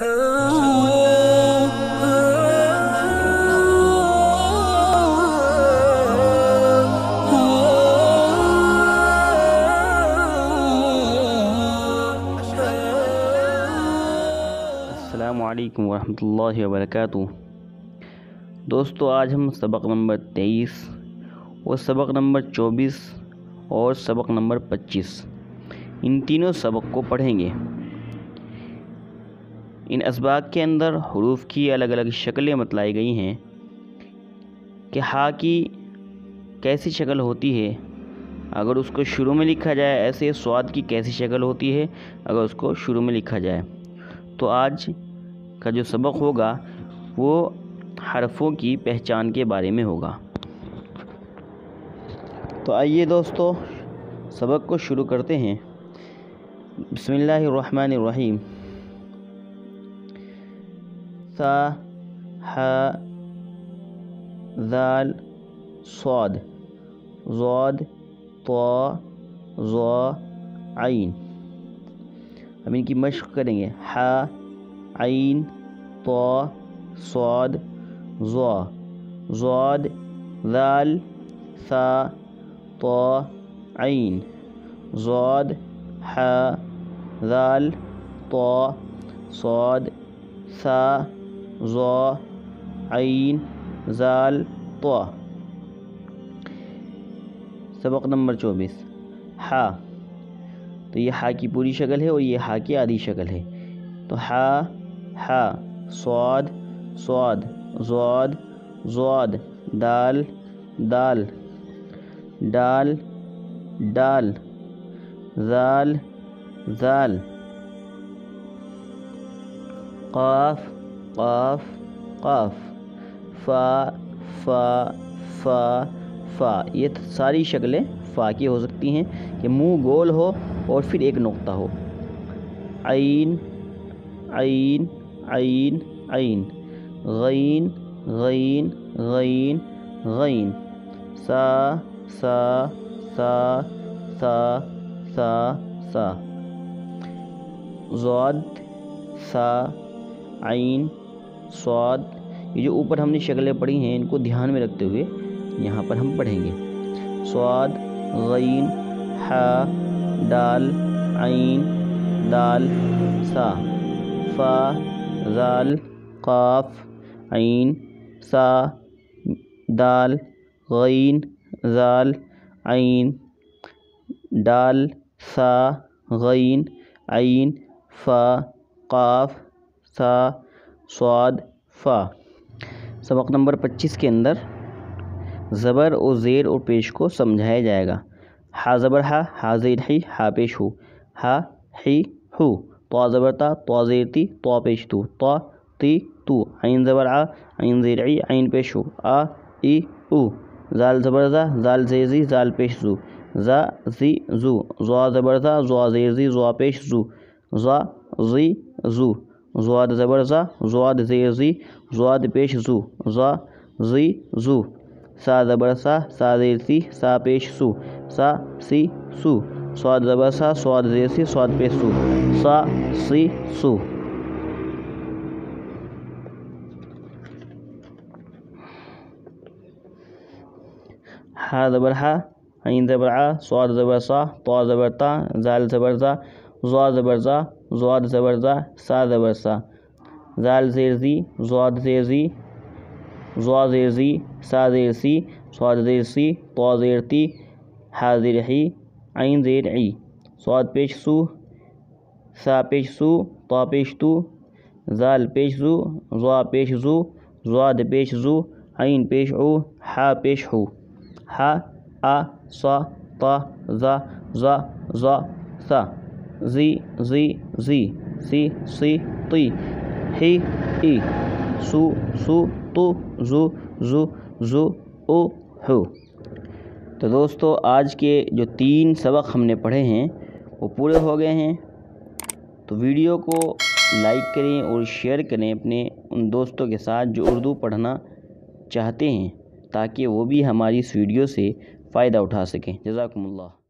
السلام علیکم ورحمۃ اللہ وبرکاتہ۔ دوستو، آج ہم سبق نمبر 23 اور سبق نمبر 24 اور سبق نمبر 25 ان تینوں سبق کو پڑھیں گے۔ ان اسباق کے اندر حروف کی الگ الگ شکلیں بتلائی گئی ہیں کہ ہا کی کیسی شکل ہوتی ہے اگر اس کو شروع میں لکھا جائے، ایسے صاد کی کیسی شکل ہوتی ہے اگر اس کو شروع میں لکھا جائے۔ تو آج کا جو سبق ہوگا وہ حرفوں کی پہچان کے بارے میں ہوگا۔ تو آئیے دوستو سبق کو شروع کرتے ہیں۔ بسم اللہ الرحمن الرحیم۔ ثا، حا، ذال، صاد، ضاد، طا، ظا، عین۔ اب ان کی مشق کریں گے۔ حا، عین، طا، صاد، ظا، ضاد، ذال، ثا، طا، عین، ضاد، حا، ذال، طا، صاد، ثا، ظا، عین، ذال، طا۔ سبق نمبر 24 ہا۔ تو یہ ہا کی پوری شکل ہے اور یہ ہا کی آدھی شکل ہے۔ تو ہا، ہا، صاد، صاد، ضاد، ضاد، دال، دال، ڈال، ڈال، ذال، ذال، قاف، قاف، قاف، فا، فا، فا، فا۔ یہ ساری شکلیں فا کی ہو سکتی ہیں کہ منہ گول ہو اور پھر ایک نقطہ ہو۔ عین، عین، عین، عین، غین، غین، غین، غین، سا، سا، سا، سا، سا، سا، ضاد، سا، عین، صاد۔ یہ جو اوپر ہم نے شکلیں پڑھی ہیں ان کو دھیان میں رکھتے ہوئے یہاں پر ہم پڑھیں گے۔ صاد، غین، حا، ڈال، عین، دال، سا، فا، ذال، قاف، عین، سا، دال، غین، ذال، عین، ڈال، سا، غین، عین، فا، قاف، سا، صاد، فا۔ سبق نمبر 25 کے اندر زبر اور زیر اور پیش کو سمجھایا جائے گا۔ ہا زبر ہا، ہا زیر ہی، ہا پیش ہو، ہا، ہی، ہو۔ طا زبر تا، طا زیر تی، طا پیش تو، طا، تی، تو۔ عین زبر آ، عین زیر عی، عین پیش ہو، آ، ای، او۔ زال زبر زا، زال زیر زی، زال پیش زو، زا، زی، زو۔ ضا زبر زا، ضا زیر زی، ضا پیش زو، زا، زی، زو۔ ضاد زبر زا، ضاد زیر زی، ضاد پیش زو، زا، زی، زو۔ سا زبر سا، سا زیر سی، سا پیش سو، سا، سی، سو۔ صاد زبر سا، صاد زیر سی، صاد پیش سو، سا، سی، سو۔ ہا زبر ہا، عین زبر آ، صاد زبر سا، طا زبر تا، زال زبر زا، ضا زبر زا، ضاد زبر زا، سا زبر سا۔ زال زیر زی، ضاد زیر زی، ضا زیر زی، سا زیر سی، صاد زیر سی، طا زیر تی، ہا زیر ہی، عین زیر عی۔ صاد پیش سو، سا پیش سو، طا پیش تو، زال پیش زو، ضا پیش زو، ضاد پیش زو، عین پیش عو، ہا پیش ہو۔ ہا، آ، سا، طا، زا، زا، زا، سا۔ زی، زی، زی، سی، سی، تی، ہی، ای۔ سو، سو، تو، زو، زو، زو، او، ہو۔ تو دوستو آج کے جو 3 سبق ہم نے پڑھے ہیں وہ پورے ہو گئے ہیں۔ تو ویڈیو کو لائک کریں اور شیئر کریں اپنے ان دوستوں کے ساتھ جو اردو پڑھنا چاہتے ہیں، تاکہ وہ بھی ہماری اس ویڈیو سے فائدہ اٹھا سکیں۔ جزاکم اللہ۔